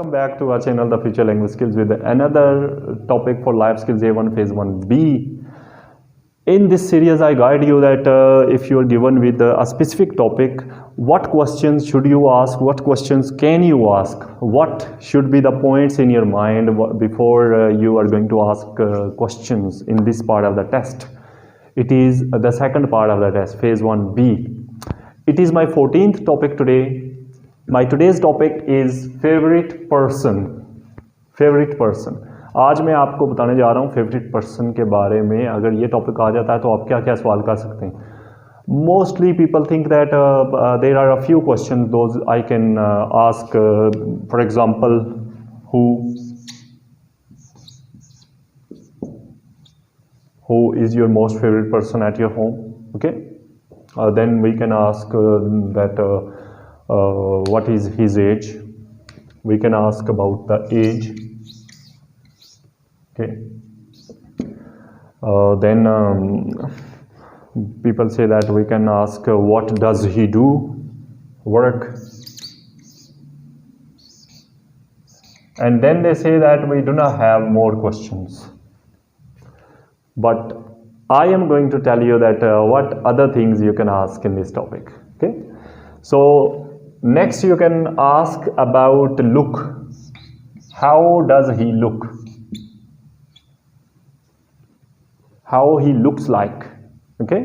Welcome back to our channel, The Future Language Skills, with another topic for Life Skills A1 Phase 1B. In this series, I guide you that if you are given with a specific topic, what questions should you ask, what questions can you ask, what should be the points in your mind before you are going to ask questions in this part of the test. It is the second part of the test, Phase 1B. It is my 14th topic today. My today's topic is favorite person. Favourite person. आज मैं आपको बताने जा रहा हूँ favourite person के बारे में. अगर ये टॉपिक आ जाता है तो आप क्या क्या सवाल कर सकते हैं. Mostly people think that there are a few question those I can ask. For example, who is your most favorite person at your home? Okay, then we can ask that what is his age. We can ask about the age. Okay, then people say that we can ask what does he do, work, and then they say that we do not have more questions. But I am going to tell you that what other things you can ask in this topic. Okay, so next you can ask about look. How does he look? How he looks like. Okay,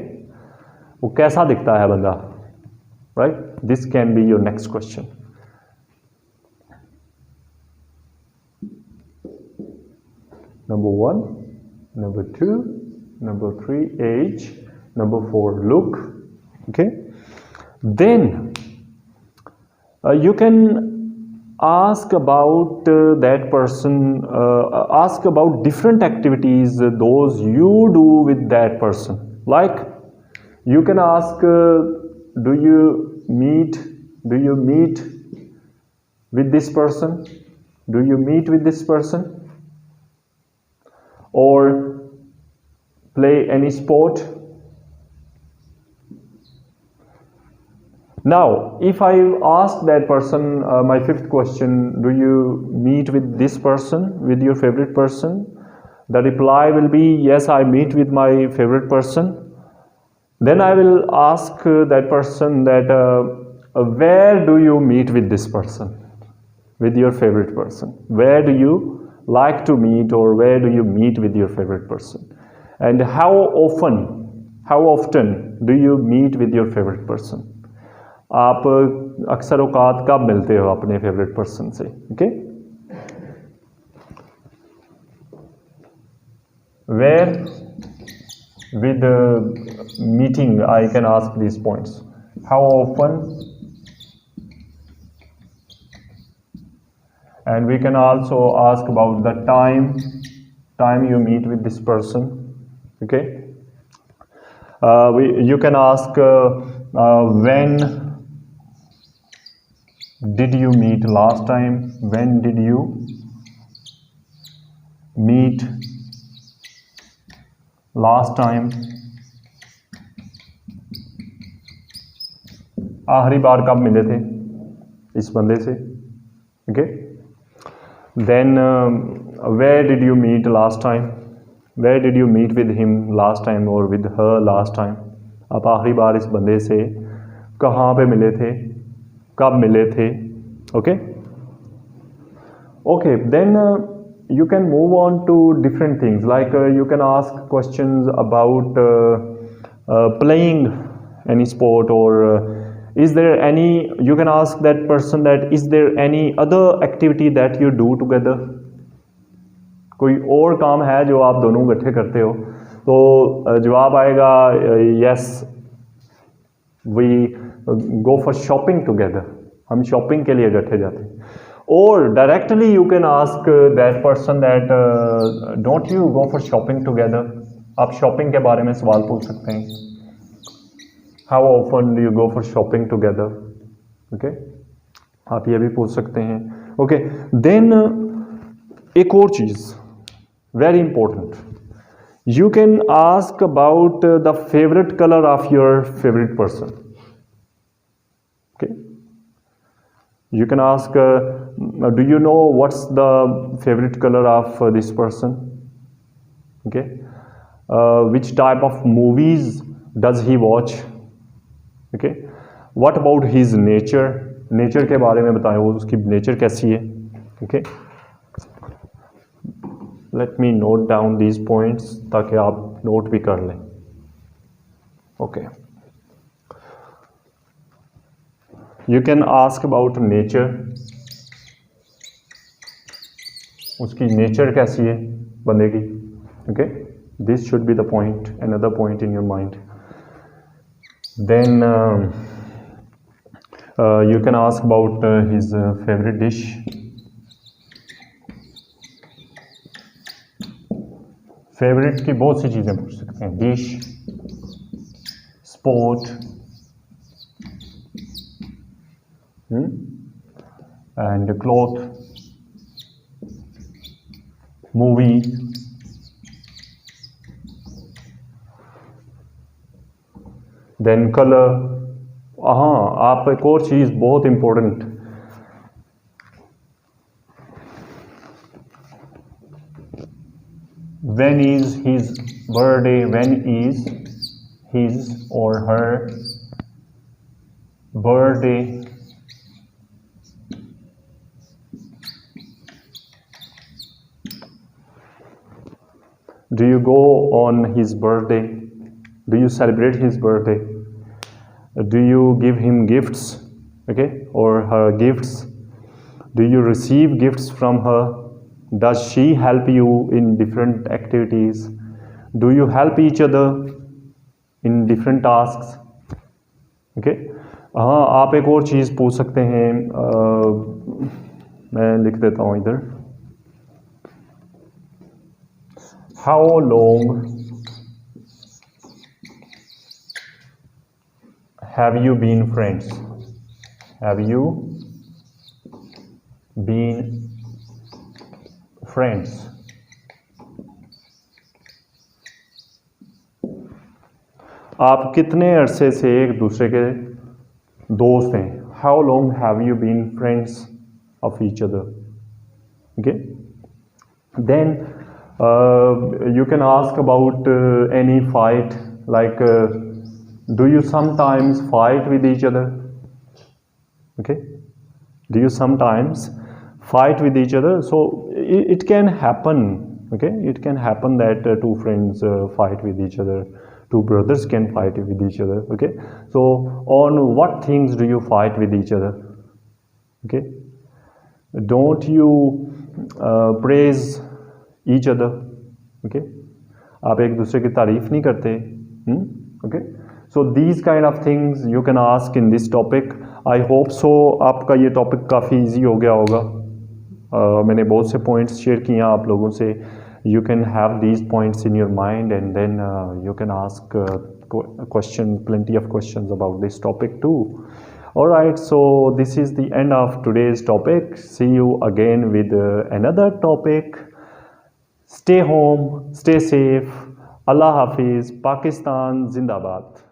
वो कैसा दिखता है बंदा. Right, this can be your next question. Number 1, number 2, number 3, age, number 4, look. Okay, then you can ask about that person, ask about different activities those you do with that person. Like you can ask, do you meet with this person? Do you meet with this person? Or play any sport? Now, if I ask that person, my fifth question, do you meet with this person, with your favorite person? The reply will be, yes, I meet with my favorite person. Then I will ask that person that, where do you meet with this person, with your favorite person? Where do you like to meet, or where do you meet with your favorite person? And how often do you meet with your favorite person? आप अक्सर औकात कब मिलते हो अपने favourite person से. Okay, where with meeting I can ask these points. How often, and we can also ask about the time you meet with this person. Okay, you can ask when did you meet last time? When did you meet last time? आखिरी बार कब मिले थे इस बंदे से. Okay, then where did you meet last time? Where did you meet with him last time or with her last time? आप आखिरी बार इस बंदे से कहाँ पे मिले थे, कब मिले थे. Okay, okay, then you can move on to different things. Like you can ask questions about playing any sport, or is there any, you can ask that person that is there any other activity that you do together. कोई और काम है जो आप दोनों इकट्ठे करते हो. तो जवाब आएगा yes, we go for shopping together. हम शॉपिंग के लिए इकट्ठे जाते हैं. और directly you can ask that person that don't you go for shopping together. आप शॉपिंग के बारे में सवाल पूछ सकते हैं. How often do you go for shopping together. Okay, आप ये भी पूछ सकते हैं. ओके, देन एक और चीज़ very important, you can ask about the favorite color of your favorite person. Okay, You can ask, do you know what's the favorite color of this person? Okay. Which type of movies does he watch? Okay. What about his nature? Nature के बारे में बताएं, वो उसकी nature कैसी है? Okay. Let me note down these points ताकि आप note भी कर लें. Okay. You can ask about nature. उसकी nature कैसी है बंदे की? Okay. This should be the point, another point in your mind. Then you can ask about his favorite dish. Favorite की बहुत सी चीज़ें पूछ सकते हैं. Dish, sport, and cloth, movie. Then color. हाँ, आप एक और चीज़ बहुत important, when is his birthday? When is his or her birthday? Do you go on his birthday? Do you celebrate his birthday? Do you give him gifts? Okay, or her gifts? Do you receive gifts from her? Does she help you in different activities? Do you help each other in different tasks? Okay. हाँ, आप एक और चीज़ पूछ सकते हैं. मैं लिख देता हूँ इधर. How long have you been friends? Have you been friends? आप कितने अरसे से एक दूसरे के दोस्त हैं? How long have you been friends of each other? Okay. Then you can ask about any fight, like do you sometimes fight with each other? Okay. Do you sometimes fight with each other? So it can happen. Okay. It can happen that two friends fight with each other. Two brothers can fight with each other. Okay. So on what things do you fight with each other? Okay. Don't you praise each other? Okay. आप एक दूसरे की तारीफ नहीं करते. Okay. So these kind of things you can ask in this topic. I hope so आपका ये topic काफ़ी इजी हो गया होगा. मैंने बहुत से पॉइंट्स शेयर किए हैं आप लोगों से. You can have these points in your mind, and then you can ask plenty of questions about this topic too. Alright, so this is the end of today's topic. See you again with another topic. Stay home, stay safe. Allah Hafiz. Pakistan Zindabad.